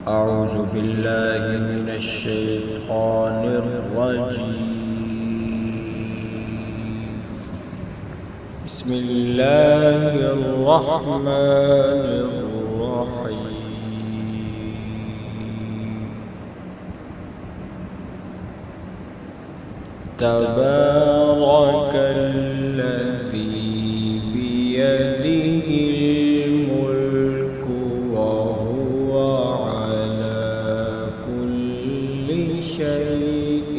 أعوذ بالله من الشيطان الرجيم. بسم الله الرحمن الرحيم. تبارك الذي بيده الملك وهو على كل شيء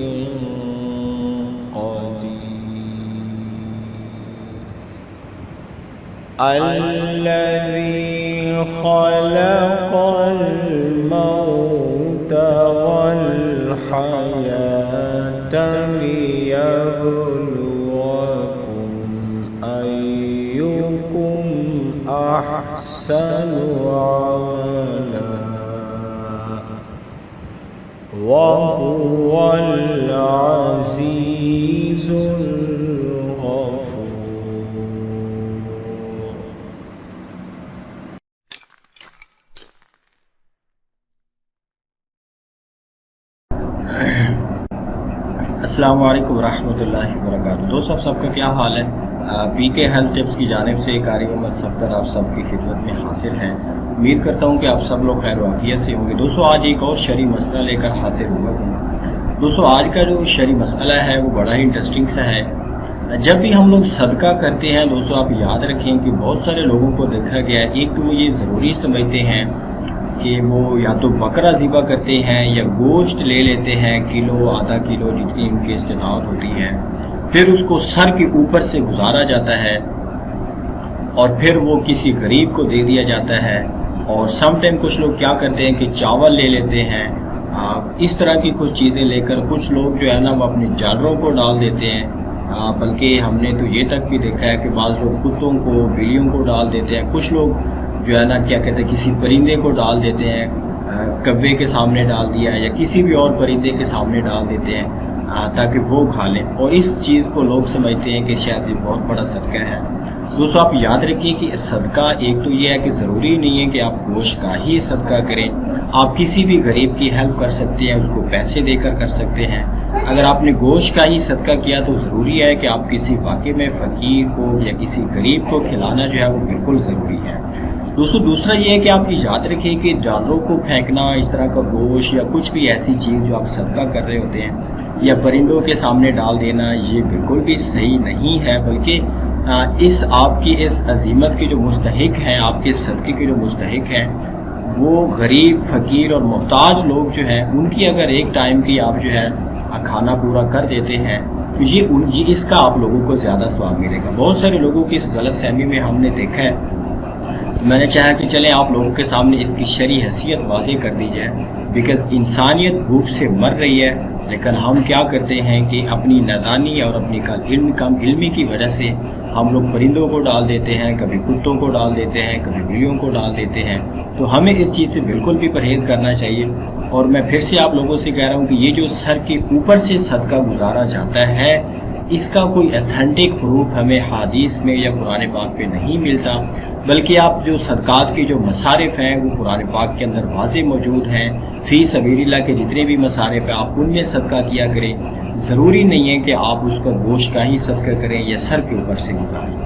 قدير. الذي خلق الموت والحياة ليبلوكم أيكم أحسن عملا وهو العزيز الغفور. السلام علیکم ورحمۃ اللہ وبرکاتہ. دوستوں، آپ سب کا کیا حال ہے؟ پی کے ہیلتھ ٹپس کی جانب سے قاری محمد صفدر آپ سب کی خدمت میں حاضر ہیں. امید کرتا ہوں کہ آپ سب لوگ خیر و عافیت سے ہوں گے. دوستوں، آج ایک اور شرعی مسئلہ لے کر حاضر ہوا ہوں. دوستوں، آج کا جو شرعی مسئلہ ہے وہ بڑا ہی انٹرسٹنگ سا ہے. جب بھی ہم لوگ صدقہ کرتے ہیں دوستوں، آپ یاد رکھیں کہ بہت سارے لوگوں کو دیکھا گیا ہے، ایک تو وہ یہ ضروری سمجھتے ہیں کہ وہ یا تو بکرا ذبح کرتے ہیں یا گوشت لے لیتے ہیں کلو آدھا کلو جتنی ان کی استطاعت ہوتی ہے، پھر اس کو سر کے اوپر سے گزارا جاتا ہے اور پھر وہ کسی غریب کو دے دیا جاتا ہے. اور سم ٹائم کچھ لوگ کیا کرتے ہیں کہ چاول لے لیتے ہیں، اس طرح کی کچھ چیزیں لے کر کچھ لوگ جو ہے نا وہ اپنے جانوروں کو ڈال دیتے ہیں. بلکہ ہم نے تو یہ تک بھی دیکھا ہے کہ بعض لوگ کتوں کو بلیوں کو ڈال دیتے ہیں. کچھ لوگ جو ہے نا کیا کہتے ہیں کسی پرندے کو ڈال دیتے ہیں، کوے کے سامنے ڈال دیا یا کسی بھی اور پرندے کے سامنے ڈال دیتے ہیں تاکہ وہ کھا لیں، اور اس چیز کو لوگ سمجھتے ہیں کہ شاید یہ بہت بڑا صدقہ ہے. دوستوں، آپ یاد رکھیے کہ صدقہ ایک تو یہ ہے کہ ضروری نہیں ہے کہ آپ گوشت کا ہی صدقہ کریں. آپ کسی بھی غریب کی ہیلپ کر سکتے ہیں، اس کو پیسے دے کر کر سکتے ہیں. اگر آپ نے گوشت کا ہی صدقہ کیا تو ضروری ہے کہ آپ کسی واقعے میں فقیر کو یا کسی غریب کو کھلانا جو ہے وہ بالکل ضروری ہے. دوسرا یہ ہے کہ آپ یاد رکھیں کہ جانوروں کو پھینکنا، اس طرح کا گوشت یا کچھ بھی ایسی چیز جو آپ صدقہ کر رہے ہوتے ہیں یا پرندوں کے سامنے ڈال دینا، یہ بالکل بھی صحیح نہیں ہے. بلکہ آپ کی اس عظیمت کے جو مستحق ہیں، آپ کے صدقے کے جو مستحق ہیں، وہ غریب فقیر اور محتاج لوگ جو ہیں، ان کی اگر ایک ٹائم کی آپ جو ہے کھانا پورا کر دیتے ہیں تو یہ اس کا آپ لوگوں کو زیادہ ثواب ملے گا. بہت سارے لوگوں کی اس غلط فہمی میں ہم نے دیکھا ہے. میں نے چاہا کہ چلیں آپ لوگوں کے سامنے اس کی شرعی حیثیت واضح کر دی جائے، بیکاز انسانیت بھوک سے مر رہی ہے، لیکن ہم کیا کرتے ہیں کہ اپنی نادانی اور اپنی کم علمی کی وجہ سے ہم لوگ پرندوں کو ڈال دیتے ہیں، کبھی کتوں کو ڈال دیتے ہیں، کبھی بلیوں کو ڈال دیتے ہیں. تو ہمیں اس چیز سے بالکل بھی پرہیز کرنا چاہیے. اور میں پھر سے آپ لوگوں سے کہہ رہا ہوں کہ یہ جو سر کے اوپر سے صدقہ گزارا جاتا ہے، اس کا کوئی اتھینٹک پروف ہمیں حدیث میں یا قرآن پاک پہ نہیں ملتا. بلکہ آپ جو صدقات کے جو مصارف ہیں وہ قرآن پاک کے اندر واضح موجود ہیں. فی سبیل اللہ کے جتنے بھی مصارف ہیں آپ ان میں صدقہ کیا کریں. ضروری نہیں ہے کہ آپ اس کا گوشت کا ہی صدقہ کریں یا سر کے اوپر سے گزاریں.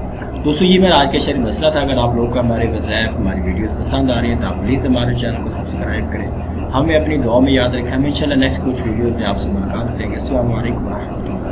دوستوں، یہ میرا آج کا شرعی مسئلہ تھا. اگر آپ لوگوں کا ہمارے وظائف، ہماری ویڈیوز پسند آ رہی ہیں تو آپ پلیز ہمارے چینل کو سبسکرائب کریں. ہمیں اپنی دعا میں یاد رکھیں. ہمیں انشاءاللہ نیکسٹ کچھ ویڈیوز میں آپ سے ملاقات کریں گے. السلام علیکم ورحمۃ اللہ.